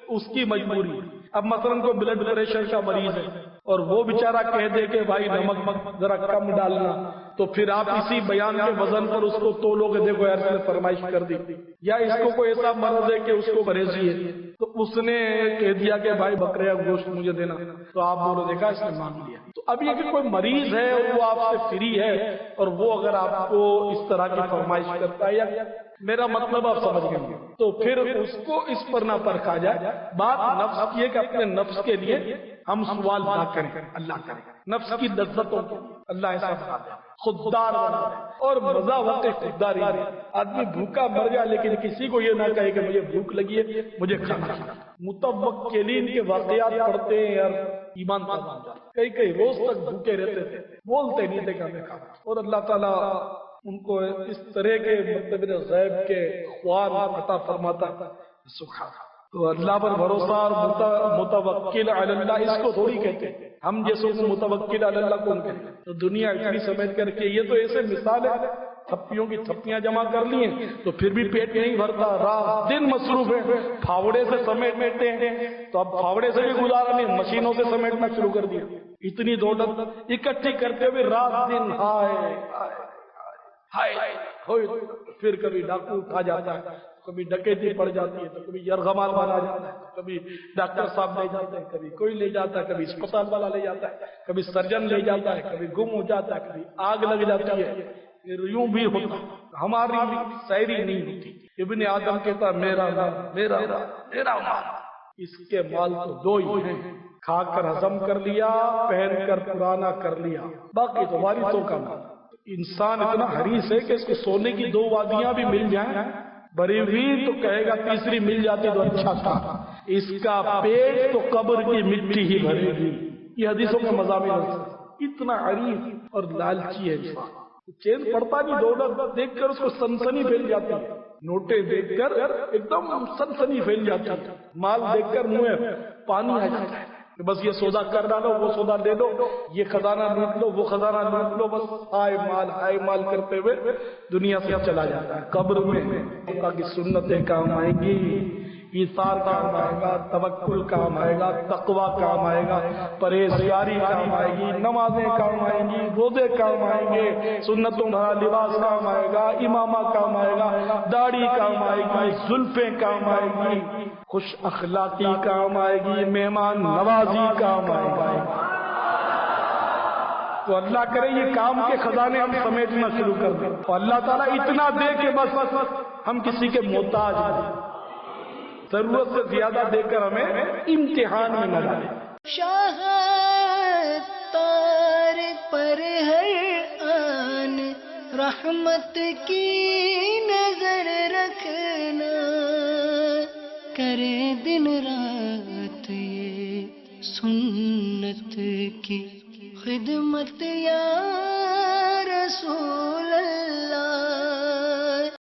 اس کی مجبوری، اب مثلا کوئی بلڈ پریشر کا مریض ہے اور وہ بیچارہ کہہ دے کہ بھائی نمک ذرا کم ڈالنا، تو پھر آپ اسی بیان کے وزن پر اس کو تولو کہ دیکھو یار اس نے فرمائش کر دی، یا اس کو کوئی ایسا مرض ہے کہ اس کو پرہیزی ہے تو اس نے کہہ دیا کہ بھائی بکرے کا گوشت مجھے دینا، تو آپ نے دیکھا اس نے مان لیا۔ تو اب یہ کہ کوئی مریض ہے اور وہ آپ سے فری ہے اور وہ اگر آپ کو اس طرح کی فرمائش کرتا ہے، یا میرا مطلب آپ سمجھ گئے، تو پھر اس کو اس پر نہ پرکھا جائے۔ بات نفس کی ہے کہ اپنے نفس کے لیے ہم سوال نہ کریں، اللہ کرے نفس کی لذتوں کو اللہ ایسا بنا دے، خوددار بنا دے، اور مزہ وقت خودداری ہے۔ آدمی بھوکا مر جائے لیکن کسی کو یہ نہ کہے کہ مجھے بھوک لگی ہے مجھے کھانا۔ متوکلین کے واقعات پڑھتے ہیں یار ایمان تازہ ہو جاتا ہے، کئی روز تک بھوکے رہتے تھے، بولتے نہیں تھے کہ ہمیں کھانا، اور اللہ تعالیٰ ان کو اس طرح کے مطلب غیب کے خواب عطا فرماتا سبحان۔ تو اللہ پر بھروسہ اور متوکل علی اللہ اس کو تھوڑی کہتے ہیں، ہم جیسے کو متوکل علی اللہ کون کہتے ہیں؟ تو دنیا اتنی سمجھ کر کے، یہ تو ایسے مثال ہے، تھپیوں کی تھپیاں جمع کر لی ہیں تو پھر بھی پیٹ نہیں بھرتا، رات دن مصروف ہے، پھاوڑے سے سمیٹتے ہیں تو اب پھاوڑے سے بھی گزارا نہیں، مشینوں سے سمیٹنا شروع کر دیا، اتنی دولت اکٹھی کرتے ہوئے رات دن ہائے ہوئے، پھر کبھی ڈاکو اٹھا جاتا ہے، کبھی ڈکیتی پڑ جاتی ہے، تو کبھی یرغمال والا جاتا ہے، کبھی ڈاکٹر صاحب لے جاتے ہیں، کبھی کوئی لے جاتا ہے، کبھی اسپتال والا لے جاتا ہے، کبھی سرجن لے جاتا ہے، کبھی گم ہو جاتا ہے، کبھی آگ لگ جاتی ہے، پھر یوں بھی ہوتا، ہماری سیری نہیں ہوتی۔ ابن آدم کہتا میرا مال میرا مال میرا مال، اس کے مال تو دو ہی ہیں، کھا کر ہضم کر لیا، پہن کر پرانا کر لیا، باقی تو وارثوں کا مال۔ انسان اتنا حریص ہے کہ اس کو سونے کی دو وادیاں بھی مل جائیں بری ہوئی تو کہے گا تیسری مل جاتی تو اچھا تھا، اس کا پیٹ تو قبر کی مٹی ہی بھرے گی۔ یہ حدیثوں کا مضامین ہے، اتنا حریص اور لالچی ہے انسان، چین پڑتا نہیں، دولت دیکھ کر اس کو سنسنی پھیل جاتی ہے، نوٹیں دیکھ کر ایک دم سنسنی پھیل جاتی ہے، مال دیکھ کر منہ میں پانی آ جاتا ہے کہ بس یہ سودا کر ڈالو، وہ سودا لے لو، یہ خزانہ لوٹ لو، وہ خزانہ لوٹ لو، بس ہائے مال کرتے ہوئے دنیا سے چلا جاتا ہے۔ قبر میں آقا کی سنتیں کام آئیں گی، ایثار کام آئے گا، توکل کام آئے گا، تقوی کام آئے گا، پرہیزگاری کام آئے گی، نمازیں کام آئیں گی، روزے کام آئیں گے، سنتوں بھرا لباس کام آئے گا، امامہ کام آئے گا، داڑھی کام آئے گی، زلفیں کام آئے گی، خوش اخلاقی کام آئے گی، مہمان نوازی کام آئے گی۔ تو اللہ کرے یہ کام کے خزانے ہم سمیٹنا شروع کر دیں، اور اللہ تعالیٰ اتنا دے کہ بس ہم کسی کے محتاج ہیں، ضرورت سے زیادہ دے کر ہمیں امتحان میں نہ ڈالیں۔ شاہ تار پر ہر آن رحمت کی نظر رکھنا، کرے دن رات